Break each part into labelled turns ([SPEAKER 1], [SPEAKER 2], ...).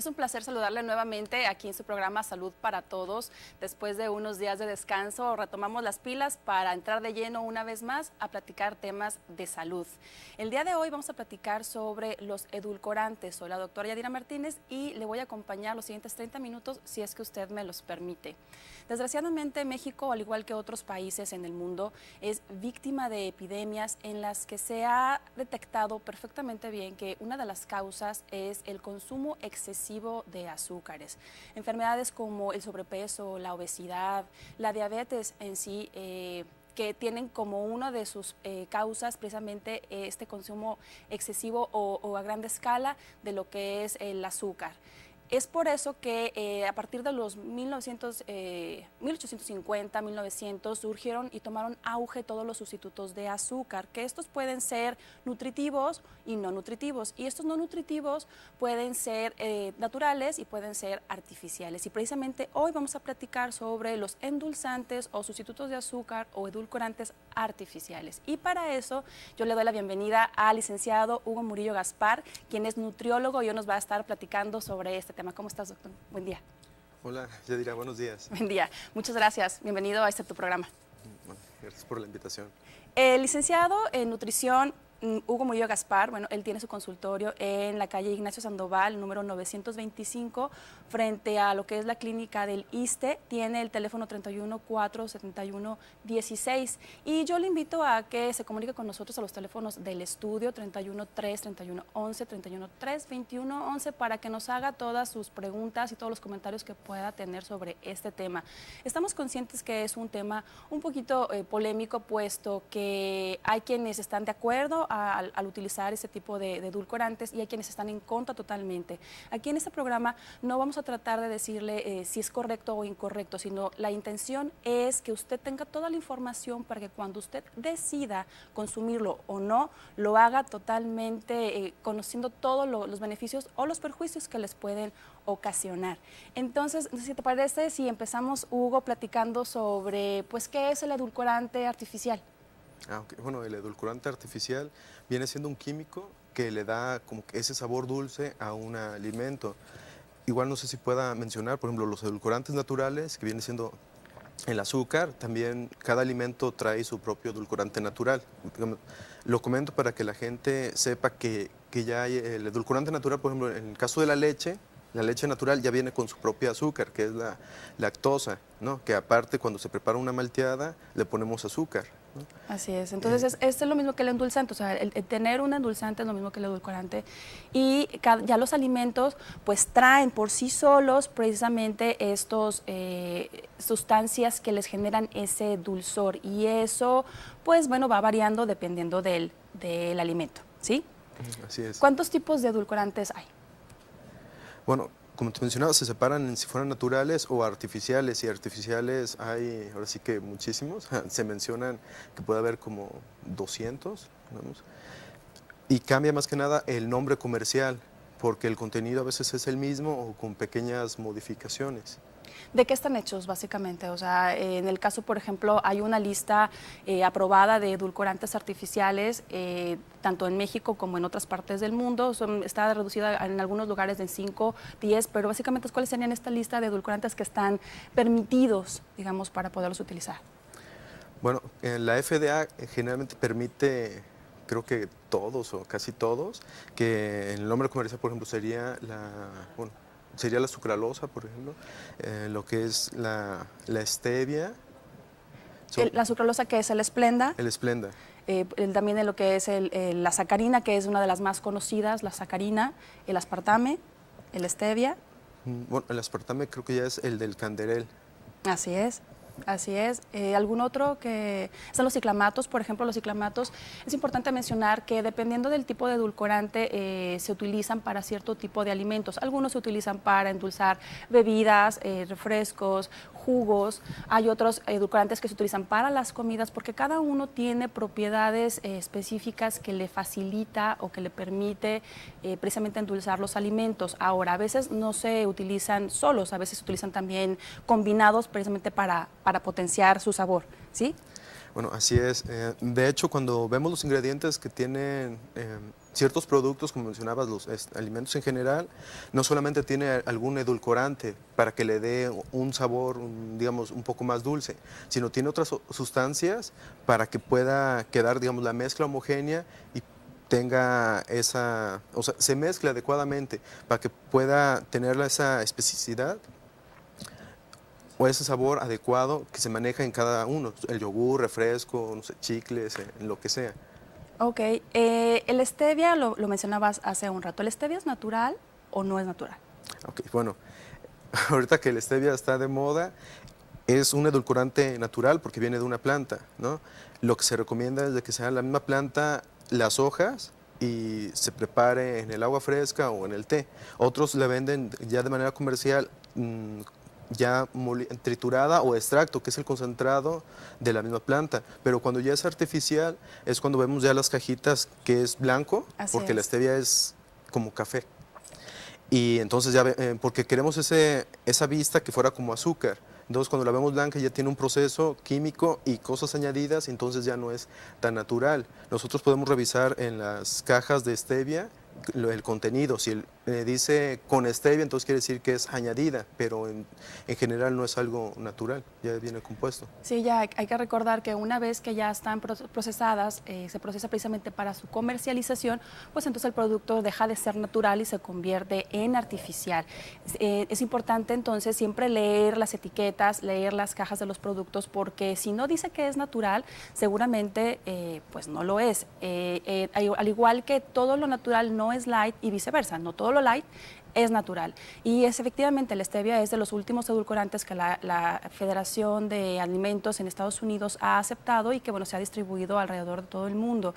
[SPEAKER 1] Es un placer saludarle nuevamente aquí en su programa Salud para Todos. Después de unos días de descanso, retomamos las pilas para entrar de lleno una vez más a platicar temas de salud. El día de hoy vamos a platicar sobre los edulcorantes. Soy la doctora Yadira Martínez y le voy a acompañar los siguientes 30 minutos si es que usted me los permite. Desgraciadamente, México, al igual que otros países en el mundo, es víctima de epidemias en las que se ha detectado perfectamente bien que una de las causas es el consumo excesivo de azúcares. Enfermedades como el sobrepeso, la obesidad, la diabetes en sí, que tienen como una de sus causas precisamente este consumo excesivo o a gran escala de lo que es el azúcar. Es por eso que a partir de los 1850, 1900, surgieron y tomaron auge todos los sustitutos de azúcar, que estos pueden ser nutritivos y no nutritivos. Y estos no nutritivos pueden ser naturales y pueden ser artificiales. Y precisamente hoy vamos a platicar sobre los endulzantes o sustitutos de azúcar o edulcorantes artificiales. Y para eso yo le doy la bienvenida al licenciado Hugo Murillo Gaspar, quien es nutriólogo y hoy nos va a estar platicando sobre este tema. ¿Cómo estás, doctor? Buen día.
[SPEAKER 2] Hola, Yadira, buenos días.
[SPEAKER 1] Buen día. Muchas gracias. Bienvenido a tu programa.
[SPEAKER 2] Bueno, gracias por la invitación.
[SPEAKER 1] El licenciado en nutrición Hugo Murillo Gaspar, bueno, él tiene su consultorio en la calle Ignacio Sandoval, número 925, frente a lo que es la clínica del ISSSTE. Tiene el teléfono 314-7116. Y yo le invito a que se comunique con nosotros a los teléfonos del estudio 313-3111, 313-2111, para que nos haga todas sus preguntas y todos los comentarios que pueda tener sobre este tema. Estamos conscientes que es un tema un poquito polémico, puesto que hay quienes están de acuerdo al utilizar este tipo de edulcorantes y hay quienes están en contra totalmente. Aquí en este programa no vamos a tratar de decirle si es correcto o incorrecto, sino la intención es que usted tenga toda la información para que cuando usted decida consumirlo o no, lo haga totalmente conociendo todos los beneficios o los perjuicios que les pueden ocasionar. Entonces, si te parece, si empezamos, Hugo, platicando sobre pues qué es el edulcorante artificial.
[SPEAKER 2] Okay. Bueno, el edulcorante artificial viene siendo un químico que le da como que ese sabor dulce a un alimento. Igual no sé si pueda mencionar, por ejemplo, los edulcorantes naturales, que viene siendo el azúcar. También cada alimento trae su propio edulcorante natural. Lo comento para que la gente sepa que ya hay el edulcorante natural, por ejemplo, en el caso de la leche natural ya viene con su propio azúcar, que es la lactosa, ¿no? Que aparte cuando se prepara una malteada le ponemos azúcar, ¿no?
[SPEAKER 1] Así es, entonces es lo mismo que el endulzante, o sea, el tener un endulzante es lo mismo que el edulcorante y ya los alimentos pues traen por sí solos precisamente estos sustancias que les generan ese dulzor y eso pues bueno va variando dependiendo del alimento, ¿sí?
[SPEAKER 2] Así es.
[SPEAKER 1] ¿Cuántos tipos de edulcorantes hay?
[SPEAKER 2] Bueno, como te mencionaba, se separan en si fueran naturales o artificiales, y artificiales hay ahora sí que muchísimos. Se mencionan que puede haber como 200, digamos, y cambia más que nada el nombre comercial, porque el contenido a veces es el mismo o con pequeñas modificaciones.
[SPEAKER 1] ¿De qué están hechos básicamente? O sea, en el caso, por ejemplo, hay una lista aprobada de edulcorantes artificiales, tanto en México como en otras partes del mundo. Está reducida en algunos lugares de 5, 10, pero básicamente, ¿cuáles serían esta lista de edulcorantes que están permitidos, digamos, para poderlos utilizar?
[SPEAKER 2] Bueno, la FDA generalmente permite, creo que todos o casi todos, que el nombre comercial, por ejemplo, sería sería la sucralosa, por ejemplo, lo que es la stevia.
[SPEAKER 1] La sucralosa, que es el Splenda.
[SPEAKER 2] El Splenda.
[SPEAKER 1] También en lo que es la sacarina, que es una de las más conocidas, la sacarina, el aspartame, el stevia.
[SPEAKER 2] Bueno, el aspartame creo que ya es el del canderel.
[SPEAKER 1] Así es. Así es. ¿Algún otro que...? Están los ciclamatos, por ejemplo, los ciclamatos. Es importante mencionar que dependiendo del tipo de edulcorante se utilizan para cierto tipo de alimentos. Algunos se utilizan para endulzar bebidas, refrescos, jugos. Hay otros edulcorantes que se utilizan para las comidas porque cada uno tiene propiedades específicas que le facilita o que le permite precisamente endulzar los alimentos. Ahora, a veces no se utilizan solos, a veces se utilizan también combinados precisamente para potenciar su sabor, ¿sí?
[SPEAKER 2] Bueno, así es. De hecho, cuando vemos los ingredientes que tienen ciertos productos, como mencionabas, los alimentos en general, no solamente tiene algún edulcorante para que le dé un sabor, digamos, un poco más dulce, sino tiene otras sustancias para que pueda quedar, digamos, la mezcla homogénea y tenga esa, o sea, se mezcle adecuadamente para que pueda tener esa especificidad o ese sabor adecuado que se maneja en cada uno, el yogur, refresco, no sé, chicles, lo que sea.
[SPEAKER 1] Ok, el stevia lo mencionabas hace un rato. ¿El stevia es natural o no es natural?
[SPEAKER 2] Ok, bueno, ahorita que el stevia está de moda, es un edulcorante natural porque viene de una planta, ¿no? Lo que se recomienda es de que sea la misma planta, las hojas, y se prepare en el agua fresca o en el té. Otros le venden ya de manera comercial ya triturada o extracto, que es el concentrado de la misma planta. Pero cuando ya es artificial es cuando vemos ya las cajitas que es blanco,
[SPEAKER 1] Así
[SPEAKER 2] porque la
[SPEAKER 1] es.
[SPEAKER 2] stevia es como café. Y entonces ya, porque queremos esa vista que fuera como azúcar. Entonces cuando la vemos blanca ya tiene un proceso químico y cosas añadidas, entonces ya no es tan natural. Nosotros podemos revisar en las cajas de stevia el contenido. Si dice con stevia, entonces quiere decir que es añadida, pero en general no es algo natural, ya viene compuesto.
[SPEAKER 1] Sí, ya hay que recordar que una vez que ya están procesadas, se procesa precisamente para su comercialización, pues entonces el producto deja de ser natural y se convierte en artificial. Es importante entonces siempre leer las etiquetas, leer las cajas de los productos, porque si no dice que es natural, seguramente pues no lo es. Al igual que todo lo natural no es light y viceversa, no todo lo light es natural. Y es efectivamente el stevia es de los últimos edulcorantes que la Federación de Alimentos en Estados Unidos ha aceptado y que bueno, se ha distribuido alrededor de todo el mundo.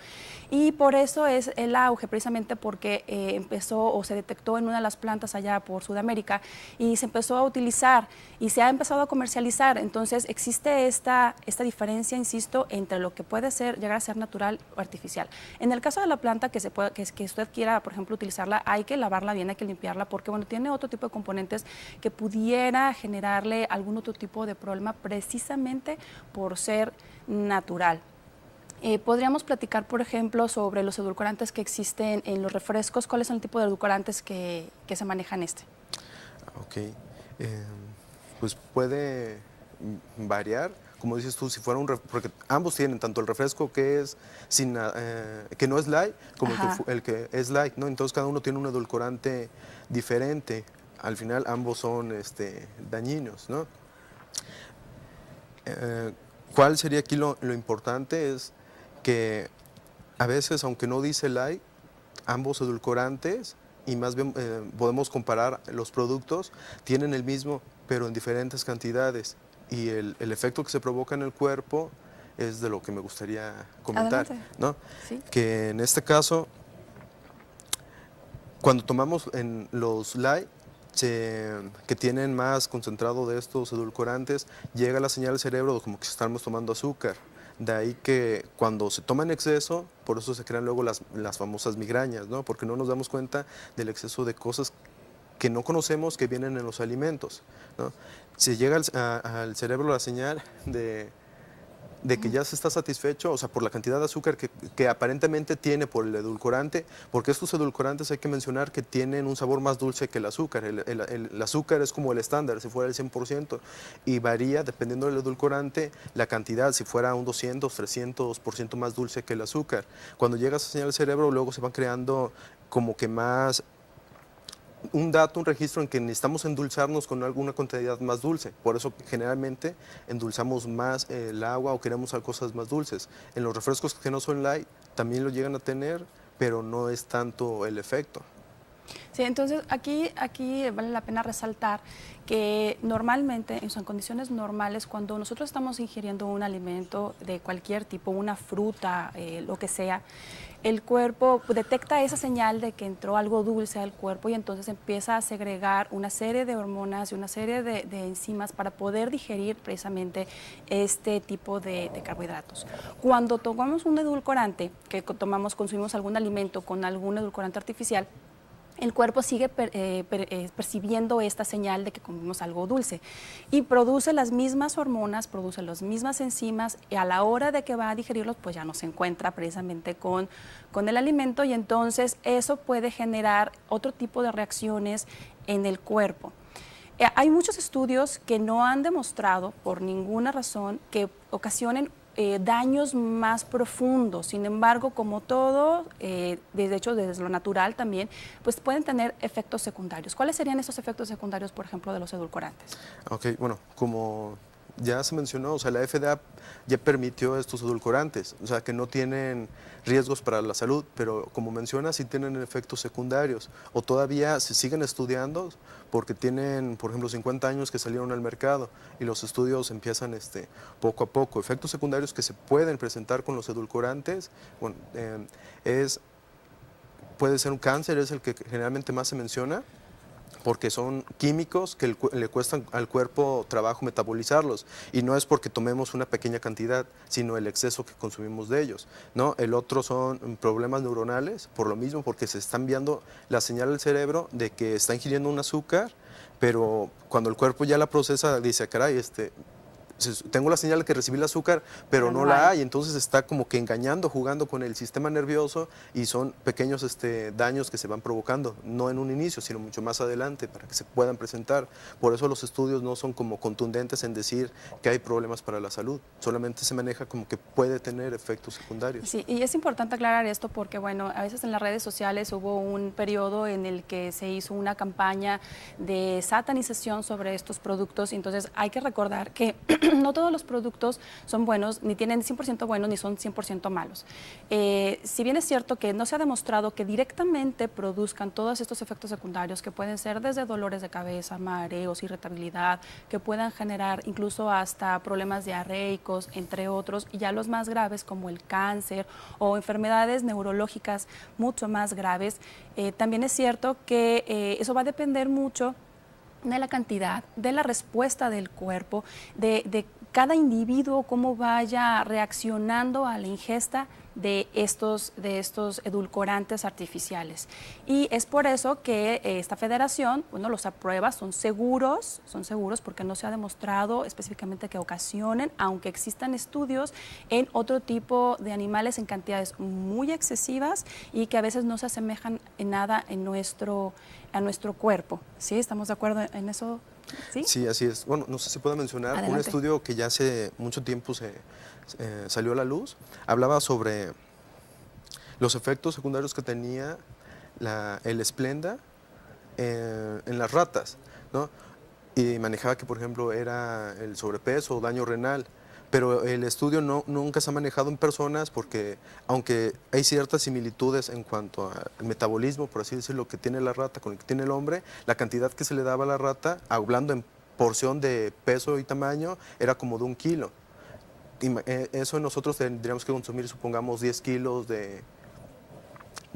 [SPEAKER 1] Y por eso es el auge, precisamente porque empezó o se detectó en una de las plantas allá por Sudamérica y se empezó a utilizar y se ha empezado a comercializar. Entonces existe esta diferencia, insisto, entre lo que puede ser, llegar a ser natural o artificial. En el caso de la planta que usted quiera, por ejemplo, utilizarla, hay que lavarla bien, hay que limpiarla, porque bueno, tiene otro tipo de componentes que pudiera generarle algún otro tipo de problema precisamente por ser natural. Podríamos platicar, por ejemplo, sobre los edulcorantes que existen en los refrescos. ¿Cuáles son el tipo de edulcorantes que se manejan
[SPEAKER 2] Ok, pues puede variar. Como dices tú, si fuera porque ambos tienen tanto el refresco que es que no es light como el que es light, ¿no? Entonces cada uno tiene un edulcorante diferente. Al final ambos son dañinos, ¿no? ¿Cuál sería aquí lo importante? Es que a veces, aunque no dice light, ambos edulcorantes, y más bien podemos comparar los productos, tienen el mismo, pero en diferentes cantidades. Y el efecto que se provoca en el cuerpo es de lo que me gustaría comentar, ¿no?
[SPEAKER 1] ¿Sí?
[SPEAKER 2] Que en este caso, cuando tomamos en los light, que tienen más concentrado de estos edulcorantes, llega la señal al cerebro como que estamos tomando azúcar. De ahí que cuando se toma en exceso, por eso se crean luego las famosas migrañas, ¿no? Porque no nos damos cuenta del exceso de cosas que no conocemos que vienen en los alimentos, ¿no? Se llega al cerebro la señal de que ya se está satisfecho, o sea, por la cantidad de azúcar que aparentemente tiene por el edulcorante, porque estos edulcorantes hay que mencionar que tienen un sabor más dulce que el azúcar. El azúcar es como el estándar, si fuera el 100%, y varía dependiendo del edulcorante la cantidad, si fuera un 200, 300% más dulce que el azúcar. Cuando llega esa señal al cerebro, luego se van creando como que más un dato, un registro en que necesitamos endulzarnos con alguna cantidad más dulce. Por eso generalmente endulzamos más el agua o queremos cosas más dulces. En los refrescos que no son light también lo llegan a tener, pero no es tanto el efecto.
[SPEAKER 1] Sí, entonces aquí vale la pena resaltar que normalmente, en condiciones normales, cuando nosotros estamos ingiriendo un alimento de cualquier tipo, una fruta, lo que sea, el cuerpo detecta esa señal de que entró algo dulce al cuerpo y entonces empieza a segregar una serie de hormonas y una serie de enzimas para poder digerir precisamente este tipo de carbohidratos. Cuando tomamos un edulcorante, consumimos algún alimento con algún edulcorante artificial, el cuerpo sigue percibiendo esta señal de que comimos algo dulce y produce las mismas hormonas, produce las mismas enzimas y a la hora de que va a digerirlos pues ya no se encuentra precisamente con el alimento y entonces eso puede generar otro tipo de reacciones en el cuerpo. Hay muchos estudios que no han demostrado por ninguna razón que ocasionen daños más profundos. Sin embargo, como todo, de hecho desde lo natural también, pues pueden tener efectos secundarios. ¿Cuáles serían esos efectos secundarios, por ejemplo, de los edulcorantes?
[SPEAKER 2] Ok, bueno, como ya se mencionó, o sea, la FDA ya permitió estos edulcorantes, o sea, que no tienen riesgos para la salud, pero como menciona, sí tienen efectos secundarios, o todavía se siguen estudiando porque tienen, por ejemplo, 50 años que salieron al mercado y los estudios empiezan poco a poco. Efectos secundarios que se pueden presentar con los edulcorantes, bueno, puede ser un cáncer, es el que generalmente más se menciona, porque son químicos que le cuestan al cuerpo trabajo metabolizarlos y no es porque tomemos una pequeña cantidad, sino el exceso que consumimos de ellos, ¿no? El otro son problemas neuronales, por lo mismo, porque se está enviando la señal al cerebro de que está ingiriendo un azúcar, pero cuando el cuerpo ya la procesa, dice, caray, tengo la señal de que recibí el azúcar, pero no la hay, entonces está como que engañando, jugando con el sistema nervioso y son pequeños daños que se van provocando, no en un inicio, sino mucho más adelante para que se puedan presentar. Por eso los estudios no son como contundentes en decir que hay problemas para la salud, solamente se maneja como que puede tener efectos secundarios.
[SPEAKER 1] Sí, y es importante aclarar esto porque, bueno, a veces en las redes sociales hubo un periodo en el que se hizo una campaña de satanización sobre estos productos, y entonces hay que recordar que no todos los productos son buenos, ni tienen 100% buenos, ni son 100% malos. Si bien es cierto que no se ha demostrado que directamente produzcan todos estos efectos secundarios, que pueden ser desde dolores de cabeza, mareos, irritabilidad, que puedan generar incluso hasta problemas diarreicos, entre otros, y ya los más graves como el cáncer o enfermedades neurológicas mucho más graves, también es cierto que eso va a depender mucho de la cantidad, de la respuesta del cuerpo, de cada individuo, cómo vaya reaccionando a la ingesta de estos edulcorantes artificiales. Y es por eso que esta federación, bueno, los aprueba, son seguros porque no se ha demostrado específicamente que ocasionen, aunque existan estudios en otro tipo de animales en cantidades muy excesivas y que a veces no se asemejan en nada a nuestro cuerpo. ¿Sí? ¿Estamos de acuerdo en eso? ¿Sí?
[SPEAKER 2] Sí, así es. Bueno, no sé si puedo mencionar un estudio que ya hace mucho tiempo salió a la luz. Hablaba sobre los efectos secundarios que tenía el Splenda en las ratas, ¿no? Y manejaba que, por ejemplo, era el sobrepeso o daño renal. Pero el estudio nunca se ha manejado en personas porque, aunque hay ciertas similitudes en cuanto al metabolismo, por así decirlo, que tiene la rata con el que tiene el hombre, la cantidad que se le daba a la rata, hablando en porción de peso y tamaño, era como de 1 kilo. Eso nosotros tendríamos que consumir, supongamos, 10 kilos de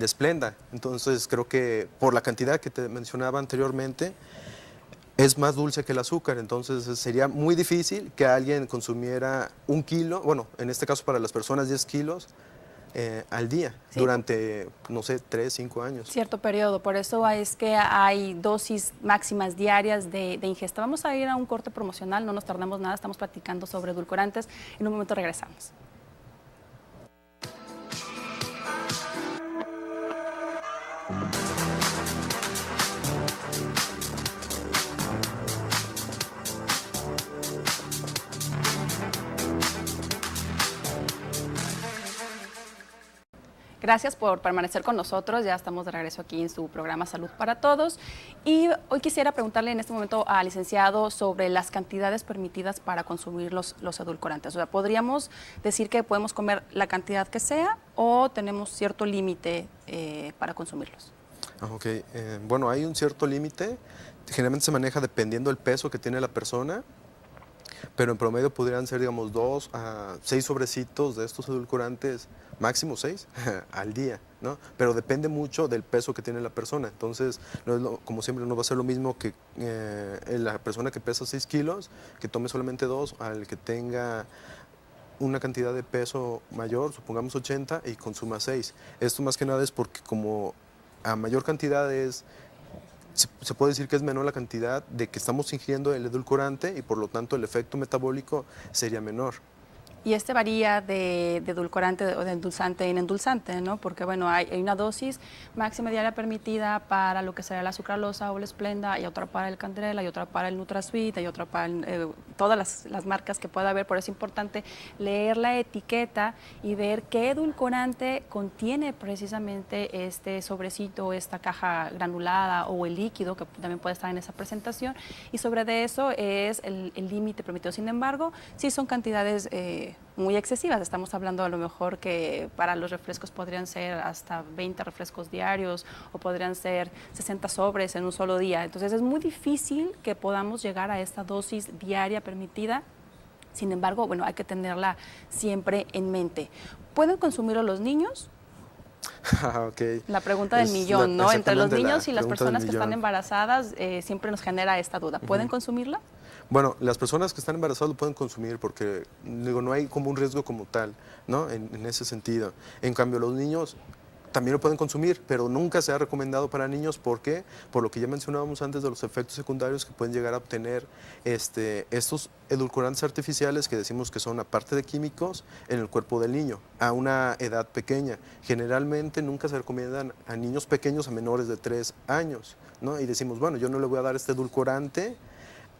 [SPEAKER 2] Splenda. Entonces, creo que por la cantidad que te mencionaba anteriormente, es más dulce que el azúcar, entonces sería muy difícil que alguien consumiera 1 kilo, bueno, en este caso para las personas 10 kilos al día, sí, durante, no sé, 3, 5 años.
[SPEAKER 1] Cierto periodo, por eso es que hay dosis máximas diarias de ingesta. Vamos a ir a un corte promocional, no nos tardamos nada, estamos platicando sobre edulcorantes, en un momento regresamos. Gracias por permanecer con nosotros, ya estamos de regreso aquí en su programa Salud para Todos y hoy quisiera preguntarle en este momento al licenciado sobre las cantidades permitidas para consumir los edulcorantes. O sea, ¿podríamos decir que podemos comer la cantidad que sea o tenemos cierto límite para consumirlos?
[SPEAKER 2] Ok, bueno, hay un cierto límite, generalmente se maneja dependiendo del peso que tiene la persona, pero en promedio podrían ser, digamos, 2 a 6 sobrecitos de estos edulcorantes, máximo 6 al día, ¿no? Pero depende mucho del peso que tiene la persona. Entonces, como siempre, no va a ser lo mismo que la persona que pesa 6 kilos, que tome solamente 2, al que tenga una cantidad de peso mayor, supongamos 80, y consuma 6. Esto más que nada es porque como a mayor cantidad se puede decir que es menor la cantidad de que estamos ingiriendo el edulcorante y por lo tanto el efecto metabólico sería menor.
[SPEAKER 1] Y este varía de edulcorante o de endulzante en endulzante, ¿no? Porque, bueno, hay una dosis máxima diaria permitida para lo que sería la sucralosa o la Splenda, hay otra para el Candrel, hay otra para el NutraSweet, hay otra para todas las marcas que pueda haber. Por eso es importante leer la etiqueta y ver qué edulcorante contiene precisamente este sobrecito, esta caja granulada o el líquido, que también puede estar en esa presentación. Y sobre de eso es el límite permitido. Sin embargo, sí son cantidades muy excesivas. Estamos hablando a lo mejor que para los refrescos podrían ser hasta 20 refrescos diarios o podrían ser 60 sobres en un solo día. Entonces es muy difícil que podamos llegar a esta dosis diaria permitida. Sin embargo, bueno, hay que tenerla siempre en mente. ¿Pueden consumirlo los niños?
[SPEAKER 2] Okay.
[SPEAKER 1] La pregunta del millón, ¿no? Entre los niños y las
[SPEAKER 2] pregunta
[SPEAKER 1] personas
[SPEAKER 2] del
[SPEAKER 1] que están
[SPEAKER 2] millón.
[SPEAKER 1] embarazadas siempre nos genera esta duda. ¿Pueden consumirla?
[SPEAKER 2] Bueno, las personas que están embarazadas lo pueden consumir porque digo, no hay como un riesgo como tal, ¿no? En ese sentido. En cambio, los niños también lo pueden consumir, pero nunca se ha recomendado para niños. ¿Por qué? Por lo que ya mencionábamos antes de los efectos secundarios que pueden llegar a obtener estos edulcorantes artificiales que decimos que son, aparte de químicos, en el cuerpo del niño a una edad pequeña. Generalmente nunca se recomiendan a niños pequeños, a menores de 3 años, ¿no? Y decimos, bueno, yo no le voy a dar este edulcorante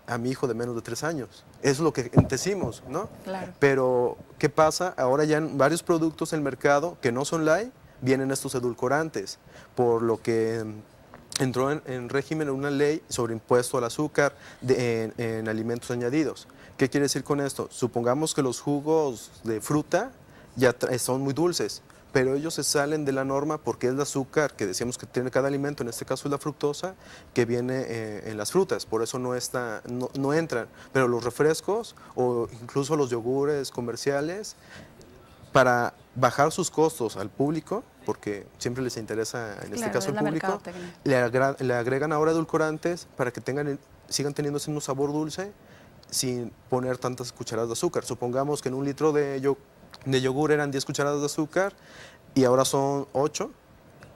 [SPEAKER 2] a mi hijo de menos de 3 años. Es lo que decimos, ¿no?
[SPEAKER 1] Claro.
[SPEAKER 2] Pero, ¿qué pasa? Ahora ya en varios productos en el mercado que no son light, vienen estos edulcorantes, por lo que entró en régimen una ley sobre impuesto al azúcar en alimentos añadidos. ¿Qué quiere decir con esto? Supongamos que los jugos de fruta ya son muy dulces, pero ellos se salen de la norma porque es el azúcar que decíamos que tiene cada alimento, en este caso es la fructosa, que viene en las frutas, por eso no entran. Pero los refrescos o incluso los yogures comerciales, para bajar sus costos al público, porque siempre les interesa, en este caso al público, le agregan ahora edulcorantes para que sigan teniendo ese mismo sabor dulce sin poner tantas cucharadas de azúcar. Supongamos que en un litro de yogur eran 10 cucharadas de azúcar y ahora son 8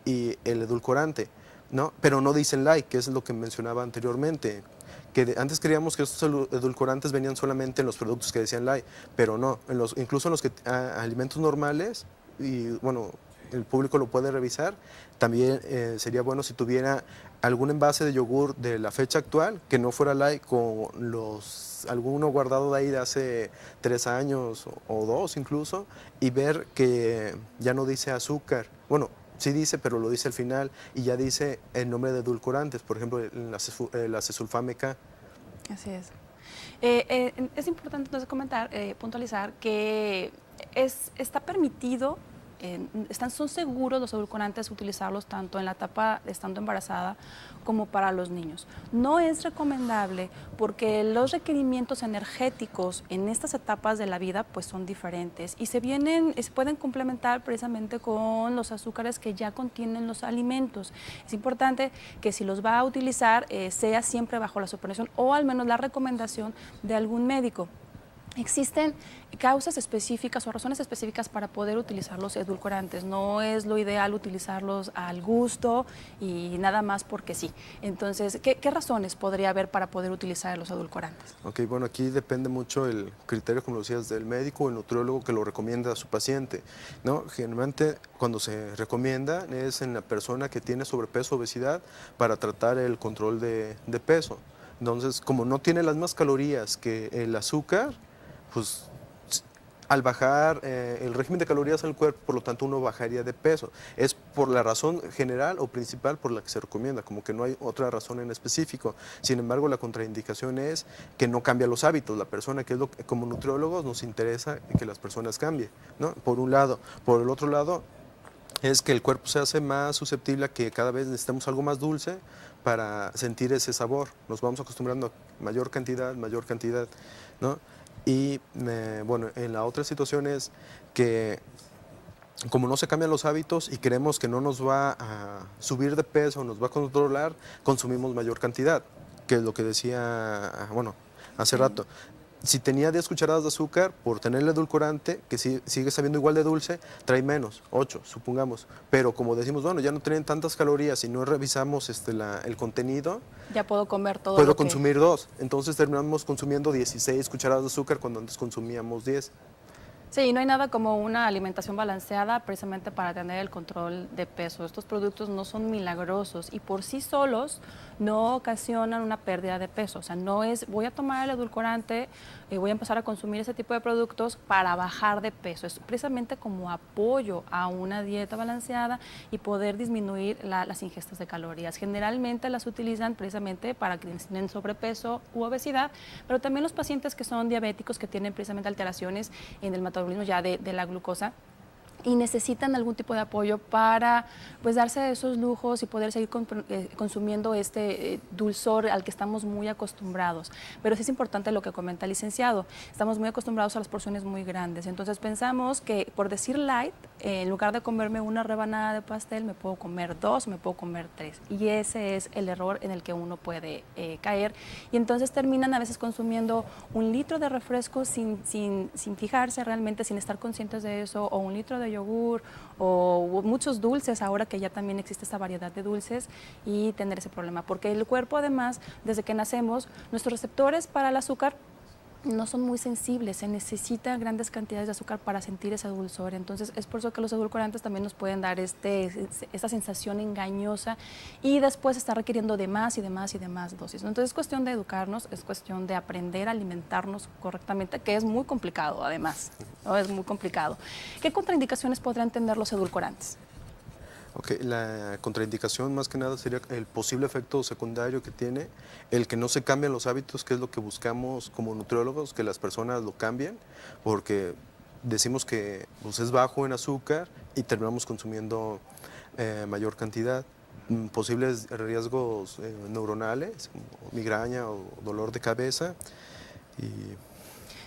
[SPEAKER 2] y el edulcorante, ¿no? Pero no dicen light, que es lo que mencionaba anteriormente, que antes creíamos que estos edulcorantes venían solamente en los productos que decían light, pero no, incluso en los alimentos normales, y bueno, el público lo puede revisar. También sería bueno si tuviera algún envase de yogur de la fecha actual que no fuera light, con alguno guardado de ahí de hace 3 años o 2 incluso, y ver que ya no dice azúcar. Bueno, sí dice, pero lo dice al final y ya dice el nombre de edulcorantes, por ejemplo, la acesulfame K.
[SPEAKER 1] Así es. Es importante entonces comentar, puntualizar que está permitido, son seguros los edulcorantes utilizarlos tanto en la etapa de estando embarazada como para los niños. No es recomendable porque los requerimientos energéticos en estas etapas de la vida pues son diferentes y se pueden complementar precisamente con los azúcares que ya contienen los alimentos. Es importante que si los va a utilizar sea siempre bajo la supervisión o al menos la recomendación de algún médico. Existen causas específicas o razones específicas para poder utilizar los edulcorantes. No es lo ideal utilizarlos al gusto y nada más porque sí. Entonces, ¿qué razones podría haber para poder utilizar los edulcorantes?
[SPEAKER 2] Ok, bueno, aquí depende mucho el criterio, como lo decías, del médico o el nutriólogo que lo recomienda a su paciente, ¿no? Generalmente, cuando se recomienda es en la persona que tiene sobrepeso o obesidad para tratar el control de peso. Entonces, como no tiene las mismas calorías que el azúcar, pues al bajar el régimen de calorías al cuerpo, por lo tanto uno bajaría de peso. Es por la razón general o principal por la que se recomienda, como que no hay otra razón en específico. Sin embargo, la contraindicación es que no cambia los hábitos. La persona, que es lo que como nutriólogos nos interesa que las personas cambien, ¿no? Por un lado. Por el otro lado, es que el cuerpo se hace más susceptible a que cada vez necesitemos algo más dulce para sentir ese sabor. Nos vamos acostumbrando a mayor cantidad, ¿no? Y bueno, en la otra situación es que como no se cambian los hábitos y creemos que no nos va a subir de peso, nos va a controlar, consumimos mayor cantidad, que es lo que decía, bueno, hace rato. si tenía 10 cucharadas de azúcar, por tener el edulcorante, que sigue sabiendo igual de dulce, trae menos, 8, supongamos. Pero como decimos, bueno, ya no tienen tantas calorías y no revisamos el contenido,
[SPEAKER 1] Ya puedo comer todo
[SPEAKER 2] puedo
[SPEAKER 1] lo que...
[SPEAKER 2] consumir 2. Entonces terminamos consumiendo 16 cucharadas de azúcar cuando antes consumíamos 10.
[SPEAKER 1] Sí, no hay nada como una alimentación balanceada precisamente para tener el control de peso. Estos productos no son milagrosos y por sí solos no ocasionan una pérdida de peso. O sea, no es voy a tomar el edulcorante, voy a empezar a consumir ese tipo de productos para bajar de peso. Es precisamente como apoyo a una dieta balanceada y poder disminuir las ingestas de calorías. Generalmente las utilizan precisamente para quienes tienen sobrepeso u obesidad, pero también los pacientes que son diabéticos, que tienen precisamente alteraciones en el metabolismo ya de la glucosa y necesitan algún tipo de apoyo para pues darse esos lujos y poder seguir consumiendo este dulzor al que estamos muy acostumbrados. Pero sí es importante lo que comenta el licenciado, estamos muy acostumbrados a las porciones muy grandes, entonces pensamos que por decir light, en lugar de comerme una rebanada de pastel, me puedo comer 2, me puedo comer 3 y ese es el error en el que uno puede caer y entonces terminan a veces consumiendo 1 litro de refresco sin fijarse realmente, sin estar conscientes de eso, o 1 litro de yogur o muchos dulces, ahora que ya también existe esta variedad de dulces, y tener ese problema, porque el cuerpo además, desde que nacemos, nuestros receptores para el azúcar no son muy sensibles, se necesitan grandes cantidades de azúcar para sentir ese dulzor, entonces es por eso que los edulcorantes también nos pueden dar esta sensación engañosa y después está requiriendo de más y de más y de más dosis, ¿no? Entonces es cuestión de educarnos, es cuestión de aprender a alimentarnos correctamente, que es muy complicado además, ¿no? Es muy complicado. ¿Qué contraindicaciones podrían tener los edulcorantes?
[SPEAKER 2] Okay, la contraindicación más que nada sería el posible efecto secundario que tiene, el que no se cambian los hábitos, que es lo que buscamos como nutriólogos, que las personas lo cambien, porque decimos que pues, es bajo en azúcar y terminamos consumiendo mayor cantidad. Posibles riesgos neuronales, como migraña o dolor de cabeza. Y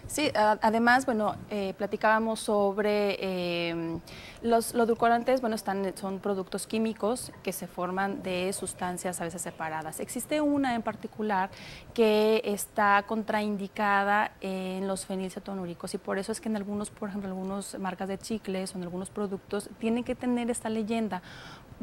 [SPEAKER 1] sí, además, bueno, platicábamos sobre los edulcorantes, bueno, son productos químicos que se forman de sustancias a veces separadas. Existe una en particular que está contraindicada en los fenilcetonúricos y por eso es que en algunos, por ejemplo, algunas marcas de chicles o en algunos productos tienen que tener esta leyenda,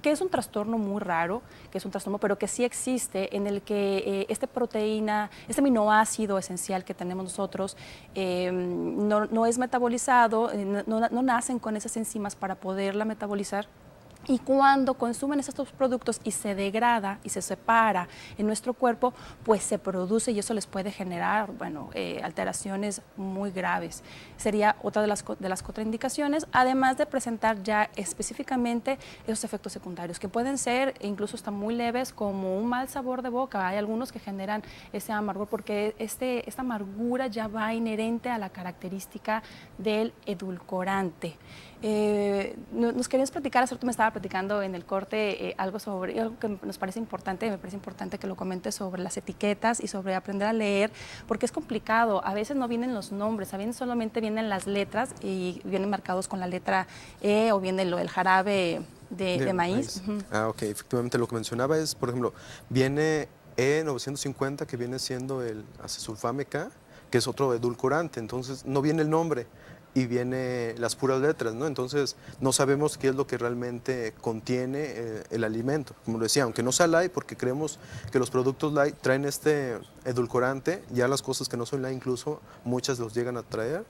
[SPEAKER 1] que es un trastorno muy raro, que es un trastorno, pero que sí existe, en el que esta proteína, este aminoácido esencial que tenemos nosotros, no es metabolizado, no nacen con esas enzimas para poderla metabolizar. Y cuando consumen estos productos y se degrada y se separa en nuestro cuerpo, pues se produce y eso les puede generar, bueno, alteraciones muy graves. Sería otra de las contraindicaciones, además de presentar ya específicamente esos efectos secundarios, que pueden ser incluso hasta muy leves, como un mal sabor de boca. Hay algunos que generan ese amargor porque esta amargura ya va inherente a la característica del edulcorante. Nos querías platicar, hace rato me estaba platicando en el corte algo que nos parece importante, me parece importante que lo comentes sobre las etiquetas y sobre aprender a leer, porque es complicado, a veces no vienen los nombres, a veces solamente vienen las letras y vienen marcados con la letra E o viene el jarabe de maíz.
[SPEAKER 2] Ah, ok, efectivamente lo que mencionaba es, por ejemplo, viene E950 que viene siendo el acesulfame K, que es otro edulcorante, entonces no viene el nombre y viene las puras letras, ¿no? Entonces no sabemos qué es lo que realmente contiene el alimento. Como lo decía, aunque no sea light, porque creemos que los productos light traen este edulcorante, ya las cosas que no son light incluso muchas los llegan a traer,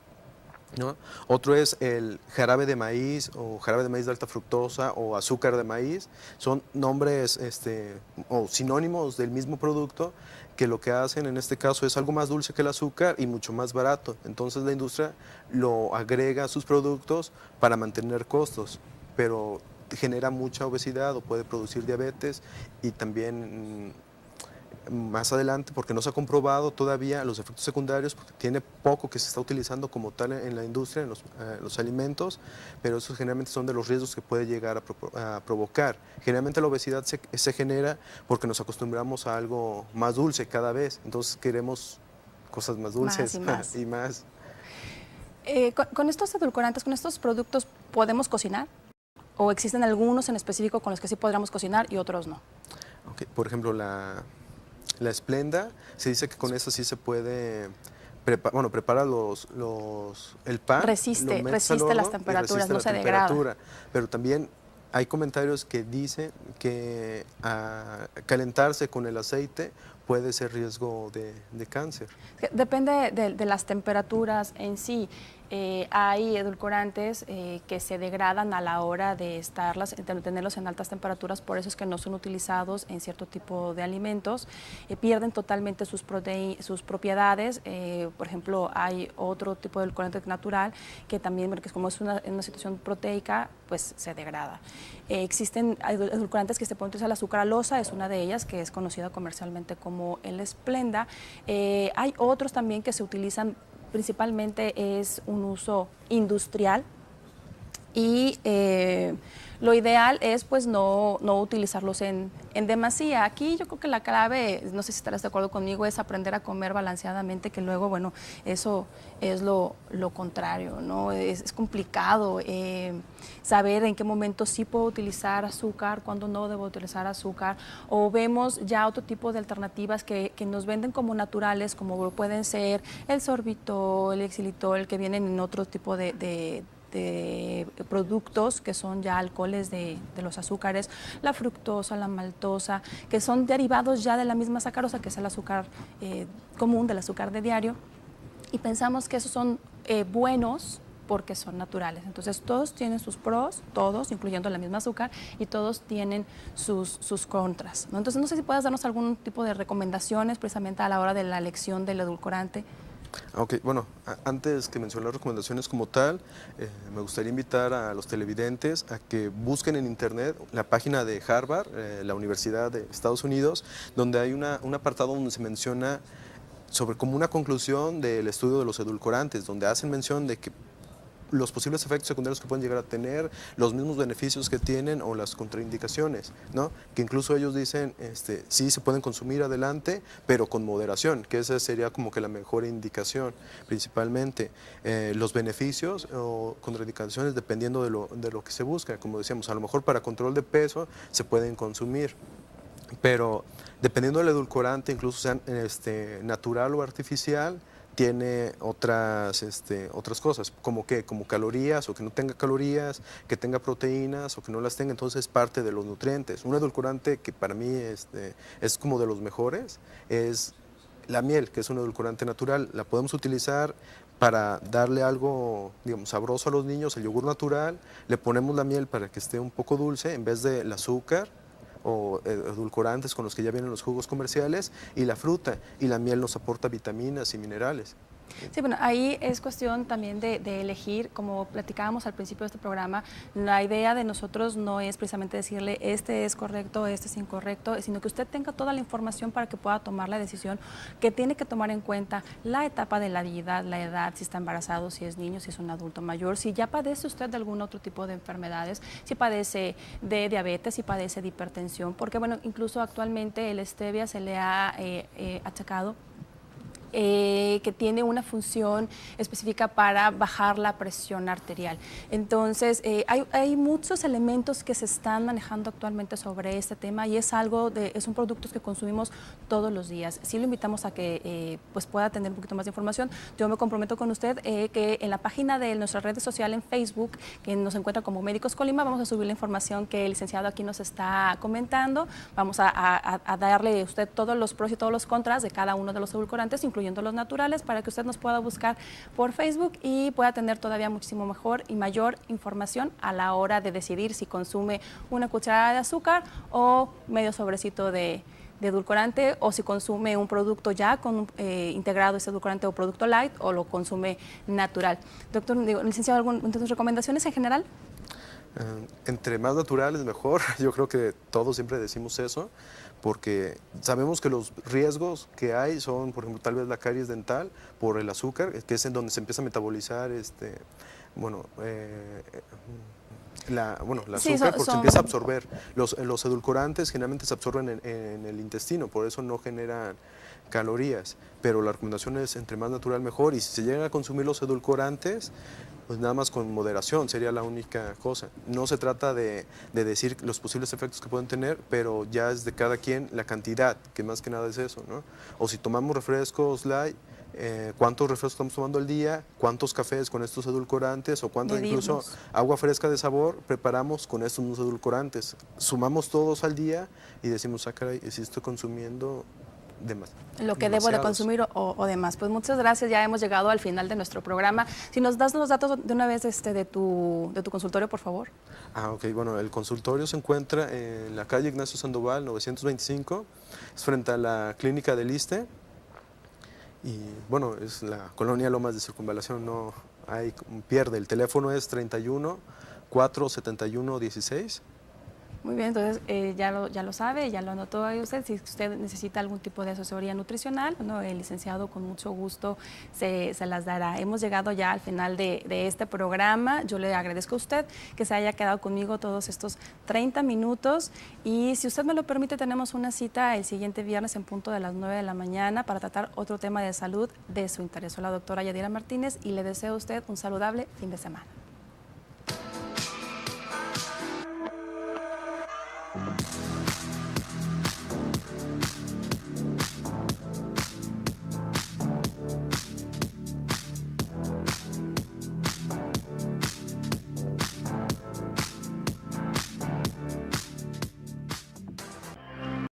[SPEAKER 2] ¿no? Otro es el jarabe de maíz o jarabe de maíz de alta fructosa o azúcar de maíz, son nombres o sinónimos del mismo producto que lo que hacen en este caso es algo más dulce que el azúcar y mucho más barato. Entonces la industria lo agrega a sus productos para mantener costos, pero genera mucha obesidad o puede producir diabetes y también más adelante, porque no se ha comprobado todavía los efectos secundarios, porque tiene poco que se está utilizando como tal en la industria, en los alimentos, pero esos generalmente son de los riesgos que puede llegar a provocar. Generalmente la obesidad se genera porque nos acostumbramos a algo más dulce cada vez, entonces queremos cosas más dulces
[SPEAKER 1] más.
[SPEAKER 2] y más.
[SPEAKER 1] Con estos edulcorantes, con estos productos, ¿podemos cocinar? ¿O existen algunos en específico con los que sí podríamos cocinar y otros no?
[SPEAKER 2] Okay. Por ejemplo, la Splenda, se dice que con esa sí se puede prepara el pan,
[SPEAKER 1] Resiste,
[SPEAKER 2] lo metes al
[SPEAKER 1] resiste
[SPEAKER 2] horno
[SPEAKER 1] las
[SPEAKER 2] y
[SPEAKER 1] temperaturas,
[SPEAKER 2] resiste
[SPEAKER 1] no
[SPEAKER 2] la
[SPEAKER 1] se degrada.
[SPEAKER 2] temperatura. Pero también hay comentarios que dicen que calentarse con el aceite puede ser riesgo de cáncer.
[SPEAKER 1] Depende de las temperaturas en sí. Hay edulcorantes que se degradan a la hora de tenerlos en altas temperaturas, por eso es que no son utilizados en cierto tipo de alimentos. Pierden totalmente sus propiedades. Por ejemplo, hay otro tipo de edulcorante natural que también, porque como es una situación proteica, pues se degrada. Existen edulcorantes que se pueden utilizar, la sucralosa es una de ellas, que es conocida comercialmente como el Splenda. Hay otros también que se utilizan, principalmente es un uso industrial, y lo ideal es pues no utilizarlos en demasía. Aquí yo creo que la clave, no sé si estarás de acuerdo conmigo, es aprender a comer balanceadamente, que luego, bueno, eso es lo contrario, ¿no? Es complicado saber en qué momento sí puedo utilizar azúcar, cuándo no debo utilizar azúcar, o vemos ya otro tipo de alternativas que nos venden como naturales, como pueden ser el sorbitol, el xilitol, que vienen en otro tipo de productos que son ya alcoholes de los azúcares, la fructosa, la maltosa, que son derivados ya de la misma sacarosa, que es el azúcar común, del azúcar de diario, y pensamos que esos son buenos porque son naturales. Entonces todos tienen sus pros, todos, incluyendo la misma azúcar, y todos tienen sus contras, ¿no? Entonces no sé si puedas darnos algún tipo de recomendaciones precisamente a la hora de la elección del edulcorante.
[SPEAKER 2] Ok, bueno, antes que mencionar las recomendaciones como tal, me gustaría invitar a los televidentes a que busquen en internet la página de Harvard, la Universidad de Estados Unidos, donde hay un apartado donde se menciona sobre como una conclusión del estudio de los edulcorantes, donde hacen mención de que los posibles efectos secundarios que pueden llegar a tener, los mismos beneficios que tienen o las contraindicaciones, ¿no? Que incluso ellos dicen, sí se pueden consumir adelante, pero con moderación, que esa sería como que la mejor indicación, principalmente. Los beneficios o contraindicaciones dependiendo de lo que se busca, como decíamos, a lo mejor para control de peso se pueden consumir, pero dependiendo del edulcorante, incluso sean natural o artificial, tiene otras cosas, como calorías o que no tenga calorías, que tenga proteínas o que no las tenga, entonces parte de los nutrientes. Un edulcorante que para mí es como de los mejores es la miel, que es un edulcorante natural. La podemos utilizar para darle algo, digamos, sabroso a los niños, el yogur natural, le ponemos la miel para que esté un poco dulce en vez del azúcar o edulcorantes con los que ya vienen los jugos comerciales, y la fruta, y la miel nos aporta vitaminas y minerales.
[SPEAKER 1] Sí, bueno, ahí es cuestión también de elegir, como platicábamos al principio de este programa, la idea de nosotros no es precisamente decirle este es correcto, este es incorrecto, sino que usted tenga toda la información para que pueda tomar la decisión, que tiene que tomar en cuenta la etapa de la vida, la edad, si está embarazado, si es niño, si es un adulto mayor, si ya padece usted de algún otro tipo de enfermedades, si padece de diabetes, si padece de hipertensión, porque bueno, incluso actualmente el stevia se le ha achacado que tiene una función específica para bajar la presión arterial. Entonces, hay muchos elementos que se están manejando actualmente sobre este tema, y es son productos que consumimos todos los días. Sí lo invitamos a que pues pueda tener un poquito más de información. Yo me comprometo con usted que en la página de nuestra red social en Facebook, que nos encuentra como Médicos Colima, vamos a subir la información que el licenciado aquí nos está comentando. Vamos a darle a usted todos los pros y todos los contras de cada uno de los edulcorantes, incluyendo los naturales, para que usted nos pueda buscar por Facebook y pueda tener todavía muchísimo mejor y mayor información a la hora de decidir si consume una cucharada de azúcar o medio sobrecito de edulcorante, o si consume un producto ya con integrado ese edulcorante o producto light, o lo consume natural. Doctor, licenciado, ¿algunas recomendaciones en general?
[SPEAKER 2] Entre más naturales mejor, yo creo que todos siempre decimos eso, porque sabemos que los riesgos que hay son, por ejemplo, tal vez la caries dental por el azúcar, que es en donde se empieza a metabolizar el
[SPEAKER 1] Sí,
[SPEAKER 2] azúcar, porque se empieza a absorber. Los edulcorantes generalmente se absorben en el intestino, por eso no generan calorías, pero la recomendación es entre más natural mejor, y si se llegan a consumir los edulcorantes, pues nada más con moderación sería la única cosa. No se trata de decir los posibles efectos que pueden tener, pero ya es de cada quien la cantidad, que más que nada es eso, ¿no? O si tomamos refrescos light, cuántos refrescos estamos tomando al día, cuántos cafés con estos edulcorantes o cuánto incluso
[SPEAKER 1] Medirnos.
[SPEAKER 2] agua fresca de sabor preparamos con estos mismos edulcorantes. Sumamos todos al día y decimos, ah, caray, si estoy consumiendo
[SPEAKER 1] lo que debo de consumir o demás. Pues muchas gracias, ya hemos llegado al final de nuestro programa. Si nos das los datos de una vez de tu consultorio, por favor.
[SPEAKER 2] Ok, bueno, el consultorio se encuentra en la calle Ignacio Sandoval, 925, es frente a la clínica del ISSSTE, y bueno, es la colonia Lomas de Circunvalación, no hay pierde. El teléfono es 31 471 16.
[SPEAKER 1] Muy bien, entonces ya lo sabe, ya lo anotó ahí usted. Si usted necesita algún tipo de asesoría nutricional, bueno, el licenciado con mucho gusto se las dará. Hemos llegado ya al final de este programa. Yo le agradezco a usted que se haya quedado conmigo todos estos 30 minutos y si usted me lo permite, tenemos una cita el siguiente viernes en punto de las 9 de la mañana para tratar otro tema de salud de su interés. Soy la doctora Yadira Martínez y le deseo a usted un saludable fin de semana.